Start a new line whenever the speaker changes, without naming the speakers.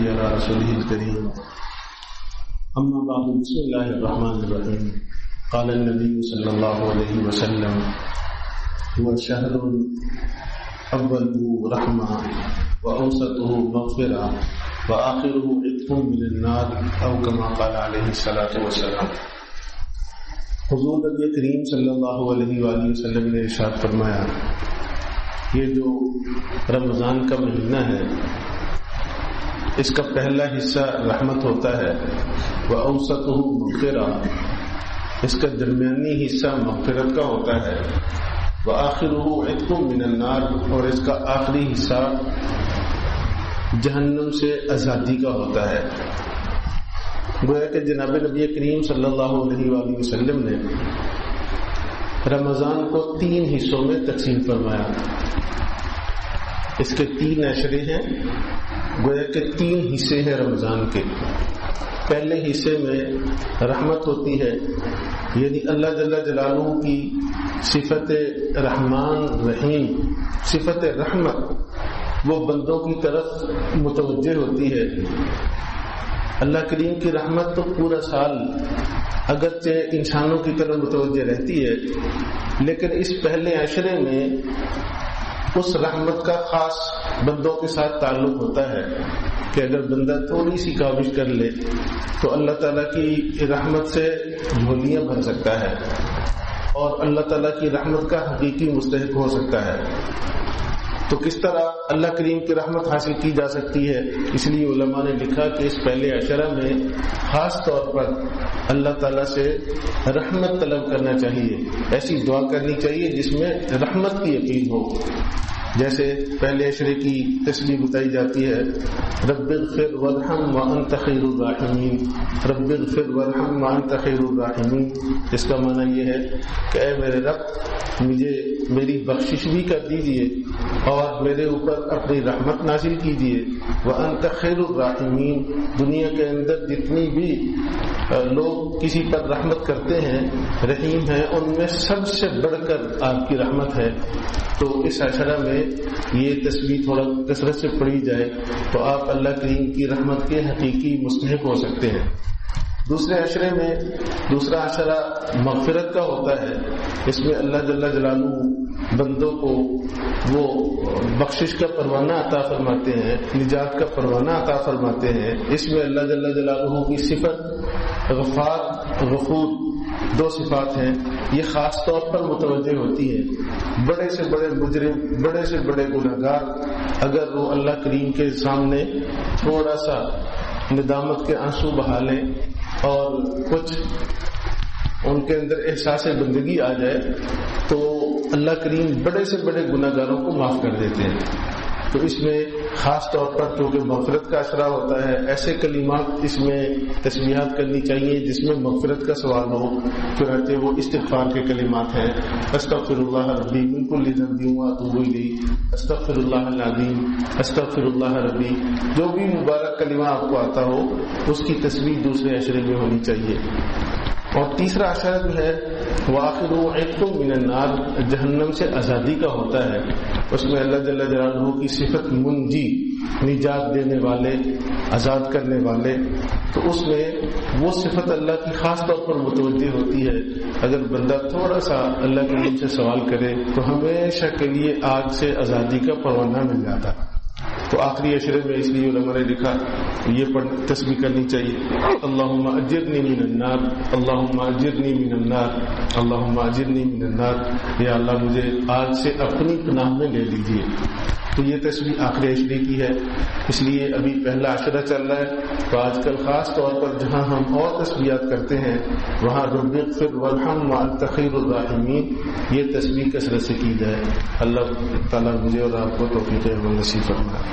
على رسوله الكريم أما بعد بسم الله الرحمن الرحيم قال النبي صلى الله عليه وسلم هو شهر أوله رحمة وأوسطه مغفرة وآخره عتق من النار أو كما قال عليه الصلاة والسلام۔ حضور نبی کریم صلی اللہ علیہ وآلہ وسلم نے ارشاد فرمایا یہ جو رمضان کا مہینہ ہے اس کا پہلا حصہ رحمت ہوتا ہے، وَأَوْسَطُهُ مَغْفِرَةٌ اس کا درمیانی حصہ مغفرت کا ہوتا ہے، وَآخِرُهُ عِتْقٌ مِّنَ النَّارِ اور اس کا آخری حصہ جہنم سے آزادی کا ہوتا ہے۔ گویا کہ جناب نبی کریم صلی اللہ علیہ وآلہ وسلم نے رمضان کو 3 حصوں میں تقسیم فرمایا۔ اس کے 3 عشرے ہیں، گویا کہ 3 حصے ہیں رمضان کے۔ پہلے حصے میں رحمت ہوتی ہے، یعنی اللہ جل جلالہ کی صفت رحمان رحیم، صفت رحمت وہ بندوں کی طرف متوجہ ہوتی ہے۔ اللہ کریم کی رحمت تو پورا سال اگرچہ انسانوں کی طرف متوجہ رہتی ہے، لیکن اس پہلے عشرے میں اس رحمت کا خاص بندوں کے ساتھ تعلق ہوتا ہے کہ اگر بندہ تھوڑی سی کاوش کر لے تو اللہ تعالیٰ کی رحمت سے جھولیاں بھر سکتا ہے اور اللہ تعالیٰ کی رحمت کا حقیقی مستحق ہو سکتا ہے۔ تو کس طرح اللہ کریم کی رحمت حاصل کی جا سکتی ہے؟ اس لیے علماء نے لکھا کہ اس پہلے عشرہ میں خاص طور پر اللہ تعالیٰ سے رحمت طلب کرنا چاہیے، ایسی دعا کرنی چاہیے جس میں رحمت کی یقین ہو۔ جیسے پہلے عشرے کی تسبیح بتائی جاتی ہے، رب اغفر وارحم وانت خیر الراحمین، رب اغفر وارحم وانت خیر الراحمین، جس کا معنی یہ ہے کہ اے میرے رب مجھے میری بخشش بھی کر دیجئے اور میرے اوپر اپنی رحمت نازل کیجئے، وانت خیر الراحمین، دنیا کے اندر جتنی بھی لوگ کسی پر رحمت کرتے ہیں رحیم ہیں، ان میں سب سے بڑھ کر آپ کی رحمت ہے۔ تو اس عشرہ میں یہ تسبیح تھوڑا کثرت سے پڑھی جائے تو آپ اللہ کریم کی رحمت کے حقیقی مستحق ہو سکتے ہیں۔ دوسرے عشرے میں دوسرا عشرہ مغفرت کا ہوتا ہے، اس میں اللہ جل جلالہ بندوں کو وہ بخشش کا پروانہ عطا فرماتے ہیں، نجات کا پروانہ عطا فرماتے ہیں۔ اس میں اللہ جل جلالہ کی صفت غفار غفور 2 صفات ہیں، یہ خاص طور پر متوجہ ہوتی ہے۔ بڑے سے بڑے مجرم، بڑے سے بڑے گنہگار اگر وہ اللہ کریم کے سامنے تھوڑا سا ندامت کے آنسو بہا لیں اور کچھ ان کے اندر احساس بندگی آ جائے تو اللہ کریم بڑے سے بڑے گنہگاروں کو معاف کر دیتے ہیں۔ تو اس میں خاص طور پر چونکہ مغفرت کا عشرہ ہوتا ہے، ایسے کلمات اس میں تسبیحات کرنی چاہیے جس میں مغفرت کا سوال ہو، چنانچہ وہ استغفار کے کلمات ہیں، استغفر اللہ ربی من کل ذنب واتوب الیہ، استغفر اللہ العظیم، استغفر اللہ ربی، جو بھی مبارک کلمہ آپ کو آتا ہو اس کی تسبیح دوسرے عشرے میں ہونی چاہیے۔ اور تیسرا عشرہ جو ہے وآخرہ عتق من النار، جہنم سے آزادی کا ہوتا ہے، اس میں اللہ جل جلالہ کی صفت منجی، نجات دینے والے، آزاد کرنے والے، تو اس میں وہ صفت اللہ کی خاص طور پر متوجہ ہوتی ہے۔ اگر بندہ تھوڑا سا اللہ کے نام سے سوال کرے تو ہمیشہ کے لیے آگ سے آزادی کا پروانہ مل جاتا ہے۔ تو آخری عشرے میں اس لیے علماء نے لکھا یہ تسبیح کرنی چاہیے، اللہم اجرنی من النار، اللہم اجرنی من النار، اللہم اجرنی من النار، یا اللہ مجھے آگ سے اپنی پناہ میں لے لیجیے۔ تو یہ تسبیح آخری عشرے کی ہے، اس لیے ابھی پہلا عشرہ چل رہا ہے تو آج کل خاص طور پر جہاں ہم اور تسبیحات کرتے ہیں وہاں رب اغفر وارحم وانت خیر الراحمین یہ تسبیح کثرت سے کی جائے۔ اللہ تعالیٰ مجھے اور آپ کو توفیق عمل نصیب فرمائے۔